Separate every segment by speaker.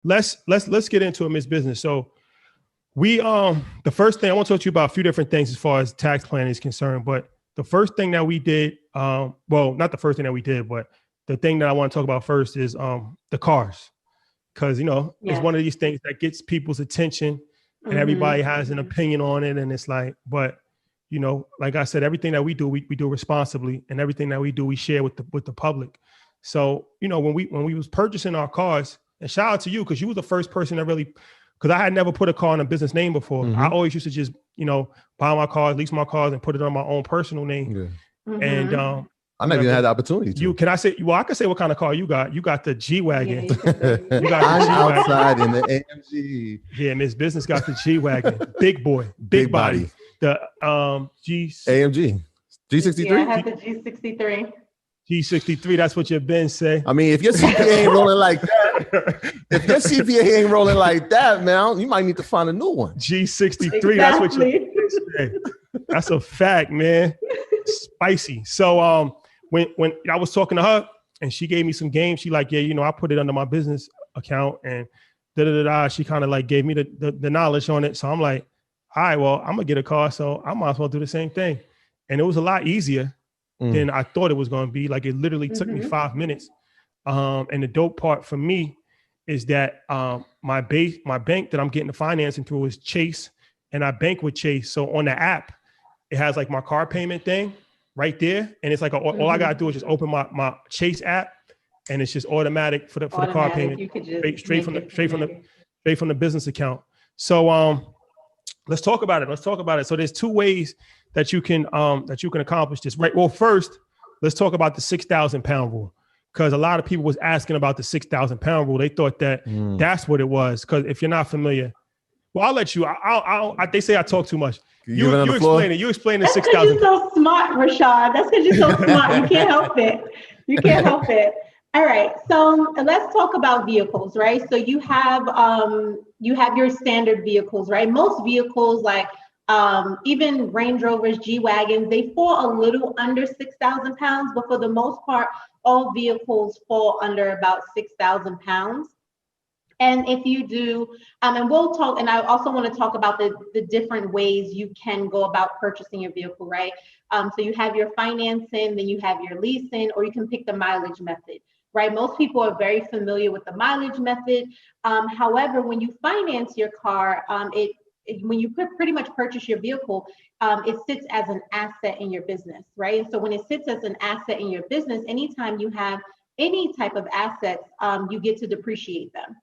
Speaker 1: let's get into it, Miss Business. So we the first thing I want to talk to you about a few different things as far as tax planning is concerned, but the first thing that we did, well, not the first thing that we did, but the thing that I want to talk about first is the cars. Because it's one of these things that gets people's attention and everybody has an opinion on it. And it's like, but like I said, everything that we do, we do responsibly, and everything that we do, we share with the public. So, when we was purchasing our cars, and shout out to you, because you was the first person that really, because I had never put a car in a business name before. I always used to just, buy my cars, lease my cars, and put it on my own personal name. Yeah. And
Speaker 2: I never even had the opportunity to.
Speaker 1: Can I say? Well, I can say what kind of car you got. You got the G-Wagon.
Speaker 2: Yeah, you got the G-Wagon. Outside in the AMG.
Speaker 1: Yeah, Miss Business got the G-Wagon. Big boy, big body. The
Speaker 2: AMG G63.
Speaker 3: Yeah, I have the G63.
Speaker 1: G63. That's what your Ben say.
Speaker 2: I mean, if your CPA ain't rolling like that, man, you might need to find a new one.
Speaker 1: G63. Exactly. That's what your Ben say. That's a fact, man. Spicy. So when I was talking to her and she gave me some games, she like, yeah, I put it under my business account and she kind of like gave me the knowledge on it. So I'm like, all right, well, I'm gonna get a car, so I might as well do the same thing. And it was a lot easier than I thought it was gonna be. Like, it literally took me 5 minutes. And the dope part for me is that my bank that I'm getting the financing through is Chase, and I bank with Chase. So on the app, it has like my car payment thing right there. And it's like, all I got to do is just open my Chase app, and it's just automatic for the car payment straight from the business account. So let's talk about it. So there's two ways that you can accomplish this, right? Well, first, let's talk about the 6,000 pound rule, because a lot of people was asking about the 6,000 pound rule. They thought that that's what it was. Because if you're not familiar, well, I'll let you. They say I talk too much. You explain it. You explain the 6,000.
Speaker 3: You're so smart, Rashad. That's because you're so smart. You can't help it. All right. So let's talk about vehicles, right? So you have your standard vehicles, right? Most vehicles, like even Range Rovers, G-Wagons, they fall a little under 6,000 pounds, but for the most part, all vehicles fall under about 6,000 pounds. And if you do, and we'll talk, and I also want to talk about the different ways you can go about purchasing your vehicle, right? So you have your financing, then you have your leasing, or you can pick the mileage method, right? Most people are very familiar with the mileage method. However, when you finance your car, when you pretty much purchase your vehicle, it sits as an asset in your business, right? So when it sits as an asset in your business, anytime you have any type of assets, you get to depreciate them.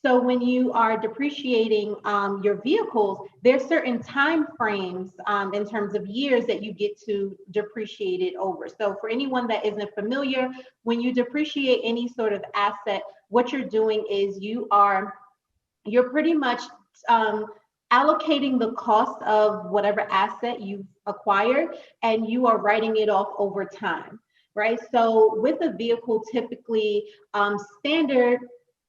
Speaker 3: So when you are depreciating your vehicles, there's certain time frames in terms of years that you get to depreciate it over. So for anyone that isn't familiar, when you depreciate any sort of asset, what you're doing is you're pretty much allocating the cost of whatever asset you've acquired, and you are writing it off over time, right? So with a vehicle, typically standard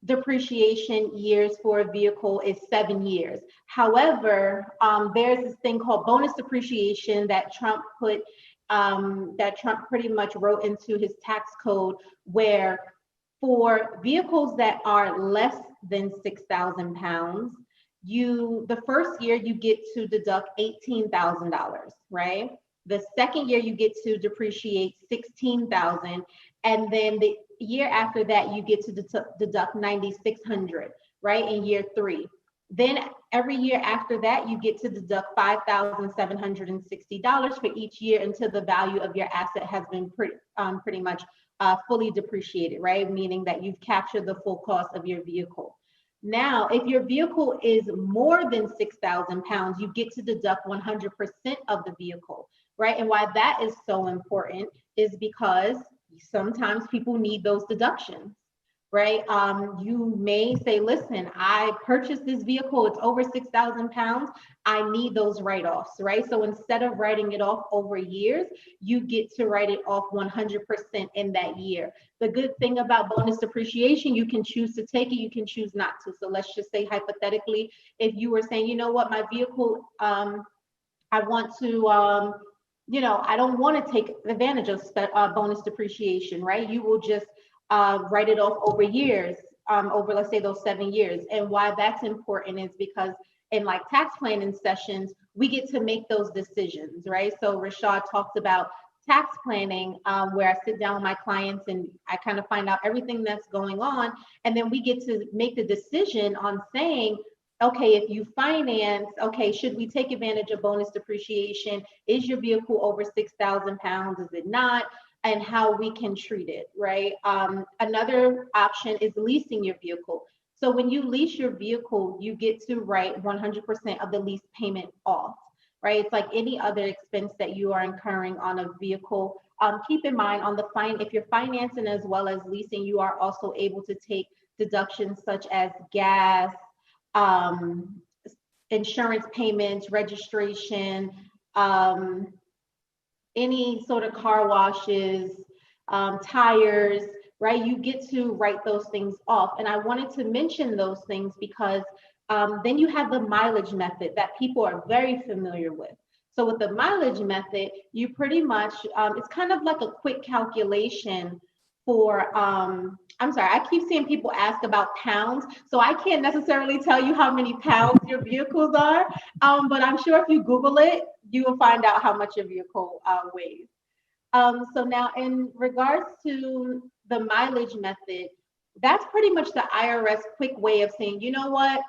Speaker 3: depreciation years for a vehicle is 7 years. However, there's this thing called bonus depreciation that Trump pretty much wrote into his tax code, where for vehicles that are less than 6,000 pounds, the first year you get to deduct $18,000, right? The second year you get to depreciate $16,000, and then the year after that you get to deduct $9,600, right? In year 3. Then every year after that you get to deduct $5,760 for each year until the value of your asset has been pretty much fully depreciated, right? Meaning that you've captured the full cost of your vehicle. Now, if your vehicle is more than 6,000 pounds, you get to deduct 100% of the vehicle, right? And why that is so important is because sometimes people need those deductions, right? You may say, listen, I purchased this vehicle, it's over 6,000 pounds, I need those write-offs, right? So instead of writing it off over years, you get to write it off 100% in that year. The good thing about bonus depreciation, you can choose to take it, you can choose not to. So let's just say hypothetically, if you were saying, you know what, my vehicle, I want to, I don't want to take advantage of bonus depreciation, right? You will just write it off over years. over, let's say, those 7 years. And why that's important is because in like tax planning sessions, we get to make those decisions, right? So Rashad talked about tax planning, where I sit down with my clients and I kind of find out everything that's going on. And then we get to make the decision on saying, okay, if you finance, okay, should we take advantage of bonus depreciation? Is your vehicle over 6,000 pounds? Is it not? And how we can treat it, right? Another option is leasing your vehicle. So when you lease your vehicle, you get to write 100% of the lease payment off, right? It's like any other expense that you are incurring on a vehicle. Keep in mind on the if you're financing as well as leasing, you are also able to take deductions such as gas, insurance payments, registration, any sort of car washes, tires, right? You get to write those things off. And I wanted to mention those things because then you have the mileage method that people are very familiar with. So with the mileage method, you pretty much, it's kind of like a quick calculation for, I'm sorry, I keep seeing people ask about pounds. So I can't necessarily tell you how many pounds your vehicles are, but I'm sure if you Google it, you will find out how much your vehicle weighs. So now in regards to the mileage method, that's pretty much the IRS quick way of saying, you know what,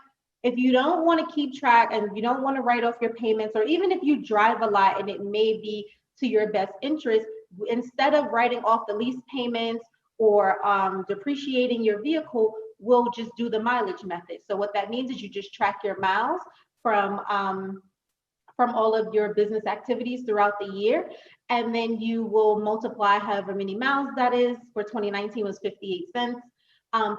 Speaker 3: if you don't want to keep track and you don't want to write off your payments, or even if you drive a lot and it may be to your best interest, instead of writing off the lease payments or depreciating your vehicle, we'll just do the mileage method. So what that means is you just track your miles from all of your business activities throughout the year. And then you will multiply however many miles that is. For 2019 was 58 cents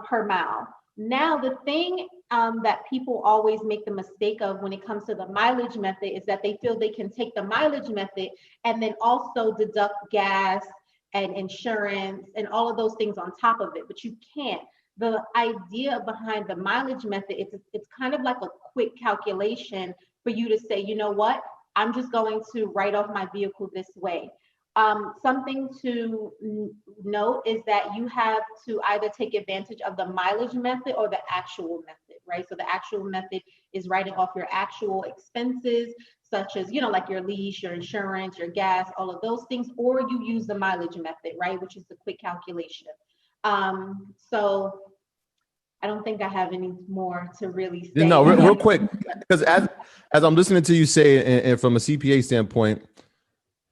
Speaker 3: per mile. Now, the thing that people always make the mistake of when it comes to the mileage method is that they feel they can take the mileage method and then also deduct gas and insurance and all of those things on top of it, but you can't. The idea behind the mileage method is it's kind of like a quick calculation for you to say, you know what, I'm just going to write off my vehicle this way. Something to note is that you have to either take advantage of the mileage method or the actual method, right? So the actual method is writing off your actual expenses, such as, you know, like your lease, your insurance, your gas, all of those things, or you use the mileage method, right? Which is the quick calculation. So I don't think I have any more to really say.
Speaker 2: No, real quick, because as I'm listening to you say, and from a CPA standpoint,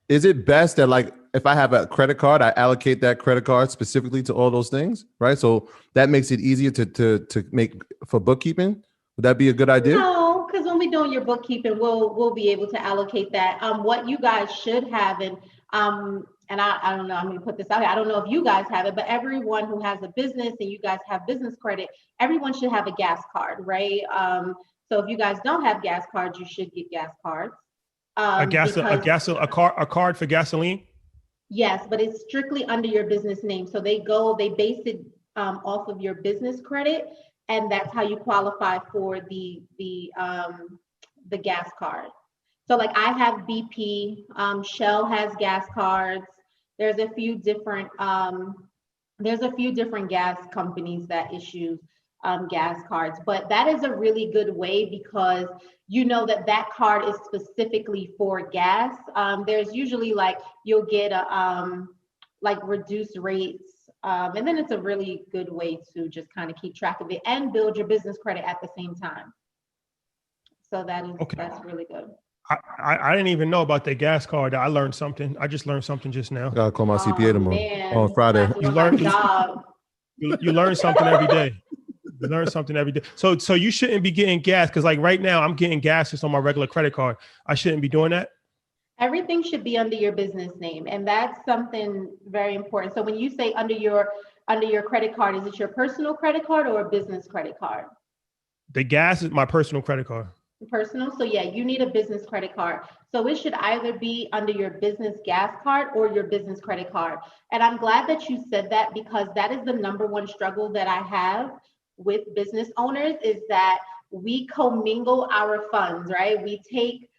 Speaker 2: is it best that, like, if I have a credit card, I allocate that credit card specifically to all those things, right? So that makes it easier to make for bookkeeping. Would that be a good idea?
Speaker 3: No, because when we're doing your bookkeeping, we'll be able to allocate that. What you guys should have, and I don't know, I'm going to put this out here. I don't know if you guys have it, but everyone who has a business and you guys have business credit, everyone should have a gas card, right? So if you guys don't have gas cards, you should get gas cards.
Speaker 1: A card for gasoline?
Speaker 3: Yes, but it's strictly under your business name. So they base it off of your business credit, and that's how you qualify for the gas card. So like I have BP, Shell has gas cards. There's a few different gas companies that issue gas cards, but that is a really good way because you know that card is specifically for gas. There's usually like you'll get a like reduced rates, and then it's a really good way to just kind of keep track of it and build your business credit at the same time. So that's really good.
Speaker 1: I didn't even know about the gas card. I learned something. I just learned something just now.
Speaker 2: Gotta call my CPA tomorrow on Friday.
Speaker 1: You learn something every day. You learn something every day. So you shouldn't be getting gas because like right now I'm getting gas just on my regular credit card. I shouldn't be doing that.
Speaker 3: Everything should be under your business name, and that's something very important. So when you say under your credit card, is it your personal credit card or a business credit card?
Speaker 1: The gas is my personal credit card.
Speaker 3: Personal. So yeah, you need a business credit card. So it should either be under your business gas card or your business credit card. And I'm glad that you said that because that is the number one struggle that I have with business owners is that we commingle our funds, right? We take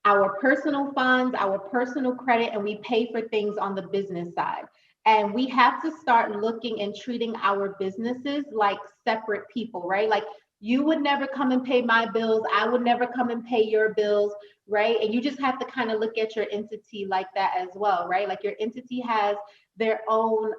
Speaker 3: our personal funds, our personal credit, and we pay for things on the business side. And we have to start looking and treating our businesses like separate people, right? Like you would never come and pay my bills. I would never come and pay your bills, right? And you just have to kind of look at your entity like that as well, right? Like your entity has their own,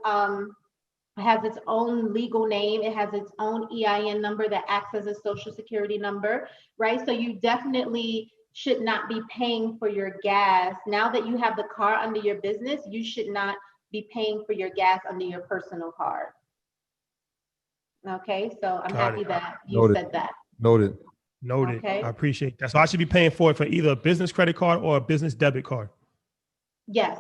Speaker 3: has its own legal name. It has its own EIN number that acts as a social security number, right? So you definitely should not be paying for your gas. Now that you have the car under your business, you should not be paying for your gas under your personal card. Okay, so I'm happy that you said that.
Speaker 2: Noted.
Speaker 3: Okay.
Speaker 1: I appreciate that. So I should be paying for it for either a business credit card or a business debit card.
Speaker 3: Yes.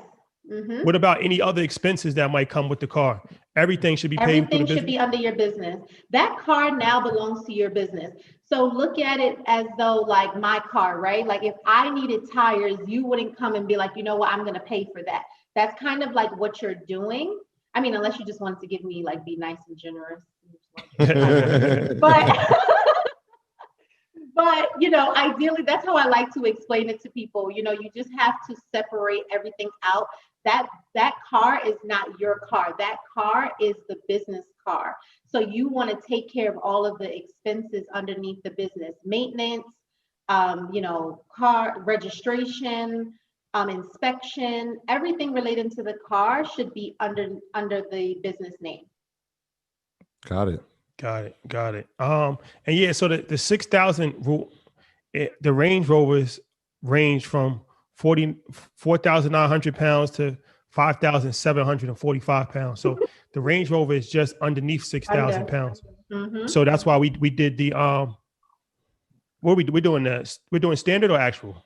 Speaker 1: What about any other expenses that might come with the car? Everything should be paid.
Speaker 3: Everything should be under your business. That car now belongs to your business. So look at it as though like my car, right? Like if I needed tires, you wouldn't come and be like, you know what, I'm going to pay for that. That's kind of like what you're doing. I mean, unless you just wanted to give me like, be nice and generous. But, you know, ideally, that's how I like to explain it to people. You know, you just have to separate everything out. That car is not your car. That car is the business car. So you want to take care of all of the expenses underneath the business, maintenance, you know, car registration, inspection, everything related to the car should be under the business name.
Speaker 2: Got it.
Speaker 1: And yeah, so the 6,000 rule, the Range Rovers range from 4,900 pounds to 5,745 pounds. So the Range Rover is just underneath 6,000 pounds. So that's why we did the we're doing this. We're doing standard or actual?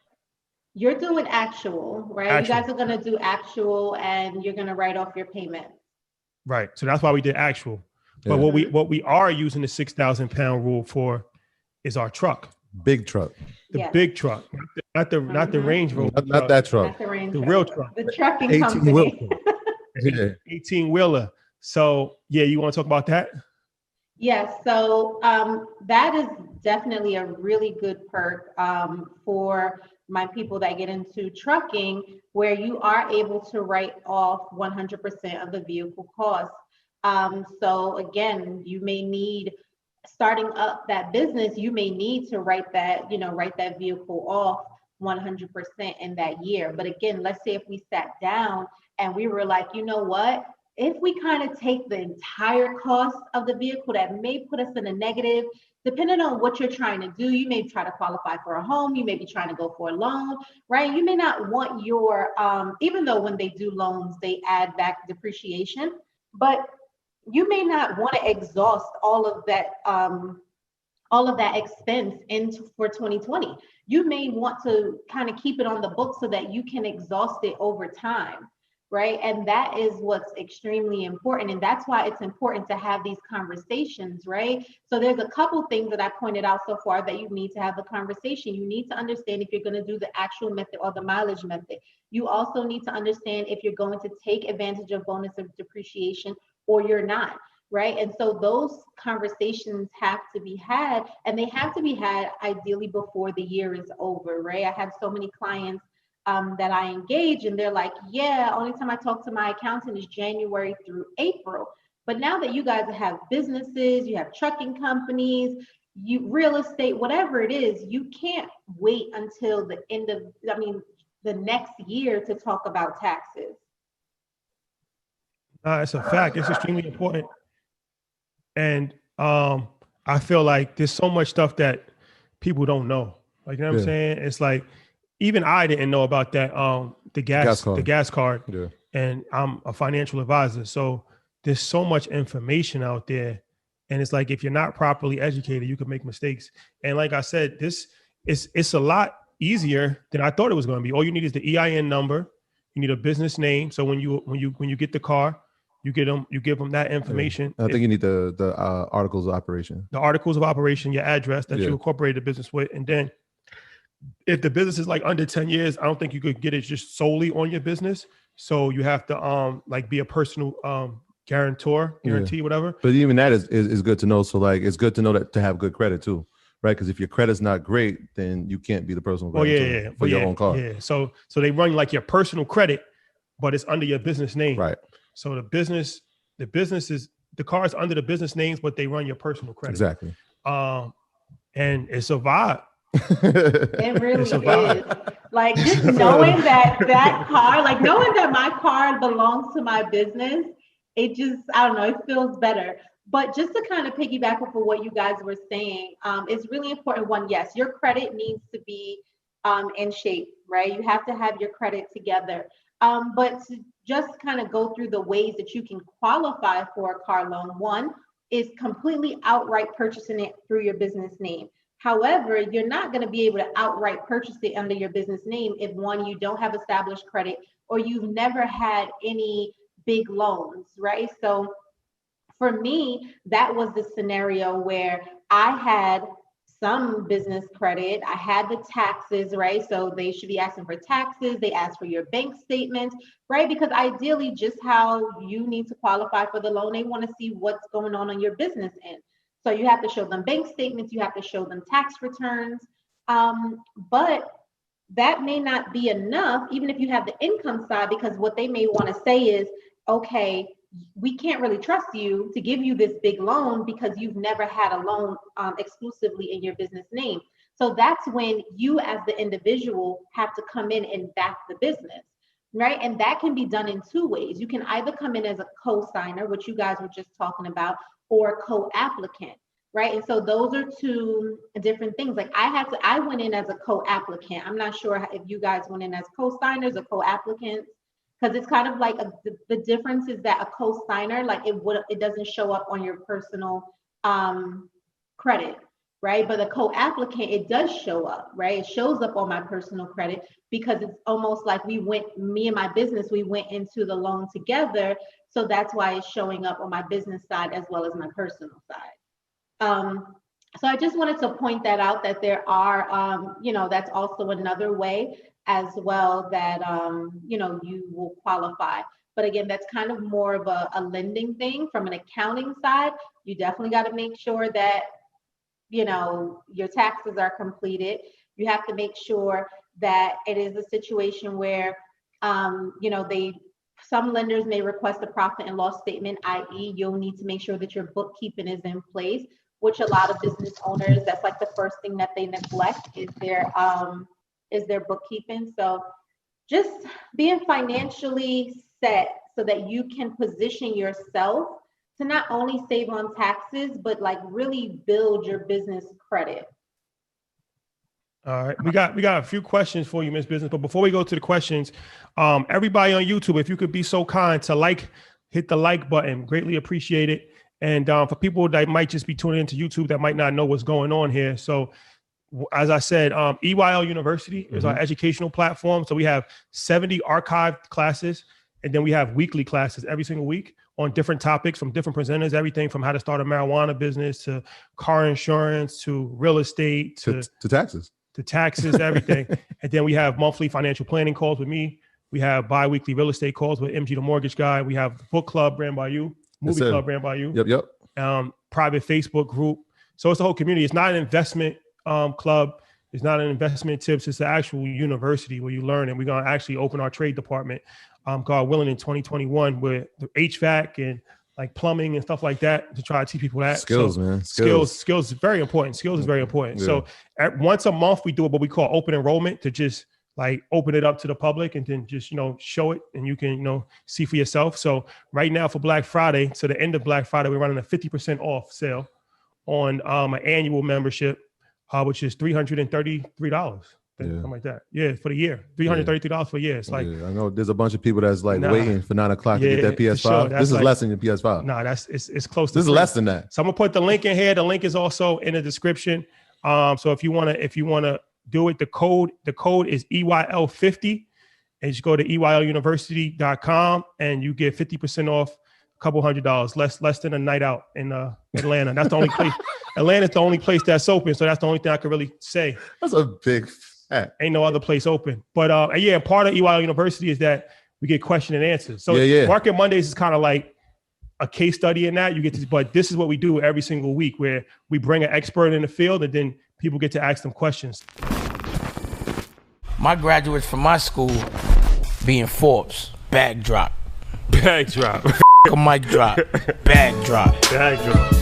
Speaker 3: You're doing actual, right? Actual. You guys are gonna do actual, and you're gonna write off your payment.
Speaker 1: Right. So that's why we did actual. Yeah. But what we are using the 6,000 pound rule for is our truck.
Speaker 2: Big truck.
Speaker 3: The
Speaker 1: big truck, not the Range Rover.
Speaker 2: Not that truck.
Speaker 3: Not
Speaker 1: the real truck.
Speaker 3: The trucking company.
Speaker 1: 18-wheeler. So yeah, you want to talk about that?
Speaker 3: Yes. So that is definitely a really good perk for my people that get into trucking, where you are able to write off 100% of the vehicle cost. So again, you may need, starting up that business, you may need to write that vehicle off 100% in that year. But again, let's say if we sat down and we were like, you know what, if we kind of take the entire cost of the vehicle, that may put us in a negative. Depending on what you're trying to do, you may try to qualify for a home, you may be trying to go for a loan, right? You may not want your, even though when they do loans, they add back depreciation, but you may not want to exhaust all of that expense for 2020. You may want to kind of keep it on the book so that you can exhaust it over time, right? And that is what's extremely important. And that's why it's important to have these conversations, right? So there's a couple things that I pointed out so far that you need to have a conversation. You need to understand if you're going to do the actual method or the mileage method. You also need to understand if you're going to take advantage of bonus of depreciation or you're not, right? And so those conversations have to be had, and they have to be had ideally before the year is over, right? I have so many clients that I engage, and they're like, yeah, only time I talk to my accountant is January through April. But now that you guys have businesses, you have trucking companies, you real estate, whatever it is, you can't wait until the next year to talk about taxes.
Speaker 1: It's a fact. It's extremely important. And I feel like there's so much stuff that people don't know. Like, you know what I'm saying? It's like, even I didn't know about that, the gas card.
Speaker 2: Yeah.
Speaker 1: And I'm a financial advisor. So there's so much information out there. And it's like, if you're not properly educated, you can make mistakes. And like I said, it's a lot easier than I thought it was going to be. All you need is the EIN number. You need a business name. So when you get the car, you give them that information.
Speaker 2: I think you need the articles of operation.
Speaker 1: The articles of operation, your address that you incorporated the business with. And then if the business is like under 10 years, I don't think you could get it just solely on your business. So you have to be a personal guarantee, whatever.
Speaker 2: But even that is good to know. So like, it's good to know that to have good credit too, right? Because if your credit's not great, then you can't be the personal guarantor for your own car.
Speaker 1: Yeah. So they run like your personal credit, but it's under your business name.
Speaker 2: Right.
Speaker 1: So the business is the car is under the business names, but they run your personal credit.
Speaker 2: Exactly.
Speaker 1: And it's a vibe.
Speaker 3: It really is. Like just knowing that car, like knowing that my car belongs to my business, it just, I don't know, it feels better. But just to kind of piggyback off of what you guys were saying, it's really important. One, yes, your credit needs to be in shape, right? You have to have your credit together. But to just kind of go through the ways that you can qualify for a car loan. One is completely outright purchasing it through your business name. However, you're not going to be able to outright purchase it under your business name if one, you don't have established credit or you've never had any big loans, right? So for me, that was the scenario where I had some business credit. I had the taxes, right? So they should be asking for taxes. They ask for your bank statements, right? Because ideally, just how you need to qualify for the loan, they want to see what's going on your business end. So you have to show them bank statements. You have to show them tax returns. But that may not be enough, even if you have the income side, because what they may want to say is, okay, we can't really trust you to give you this big loan because you've never had a loan exclusively in your business name. So that's when you as the individual have to come in and back the business, right? And that can be done in two ways. You can either come in as a co-signer, which you guys were just talking about, or co-applicant, right? And so those are two different things. Like I went in as a co-applicant. I'm not sure if you guys went in as co-signers or co-applicants, because it's kind of like the difference is that a co-signer, like it doesn't show up on your personal credit, right? But a co-applicant, it does show up, right? It shows up on my personal credit because it's almost like me and my business, we went into the loan together. So that's why it's showing up on my business side as well as my personal side. So I just wanted to point that out, that there are, that's also another way as well that, you will qualify. But again, that's kind of more of a lending thing. From an accounting side, you definitely got to make sure that, your taxes are completed. You have to make sure that it is a situation where, some lenders may request a profit and loss statement, i.e. you'll need to make sure that your bookkeeping is in place, which a lot of business owners, that's like the first thing that they neglect is their bookkeeping. So just being financially set so that you can position yourself to not only save on taxes, but like really build your business credit.
Speaker 1: All right, we got a few questions for you, Miss Business. But before we go to the questions, everybody on YouTube, if you could be so kind to hit the like button, greatly appreciate it. And for people that might just be tuning into YouTube that might not know what's going on here. So as I said, EYL University is our educational platform. So we have 70 archived classes, and then we have weekly classes every single week on different topics from different presenters, everything from how to start a marijuana business to car insurance to real estate to
Speaker 2: taxes. To
Speaker 1: taxes, everything. And then we have monthly financial planning calls with me. We have bi-weekly real estate calls with MG the Mortgage Guy. We have the book club ran by you, movie club ran by you.
Speaker 2: Yep.
Speaker 1: Private Facebook group. So it's the whole community. It's not an investment club. It's not an investment tips. It's the actual university where you learn. And we're going to actually open our trade department, God willing, in 2021 with the HVAC and like plumbing and stuff like that to try to teach people that.
Speaker 2: Skills,
Speaker 1: so
Speaker 2: man.
Speaker 1: Skills is very important. Skills is very important. Yeah. So once a month we do what we call open enrollment to just like open it up to the public and then just, show it and you can, see for yourself. So right now for Black Friday, to the end of Black Friday, we're running a 50% off sale on an annual membership, which is $333. Something like that. Yeah, for the year. $333 for a year. It's like,
Speaker 2: I know there's a bunch of people that's like waiting for 9 o'clock to get that PS5. Sure. This is like, less than your PS5.
Speaker 1: No, it's close to
Speaker 2: this is less than that.
Speaker 1: So I'm gonna put the link in here. The link is also in the description. So if you wanna do it, the code is EYL50, and you go to EYLUniversity.com and you get 50% off, a couple $100, less than a night out in Atlanta. That's the only place. Atlanta's the only place that's open, so that's the only thing I could really say.
Speaker 2: That's a big
Speaker 1: ain't no other place open. But part of EYL University is that we get question and answers. So Market Mondays is kind of like a case study in that. But this is what we do every single week, where we bring an expert in the field and then people get to ask them questions.
Speaker 4: My graduates from my school being Forbes, backdrop, Bag drop.
Speaker 5: A mic drop. Bag drop.
Speaker 1: Bag drop.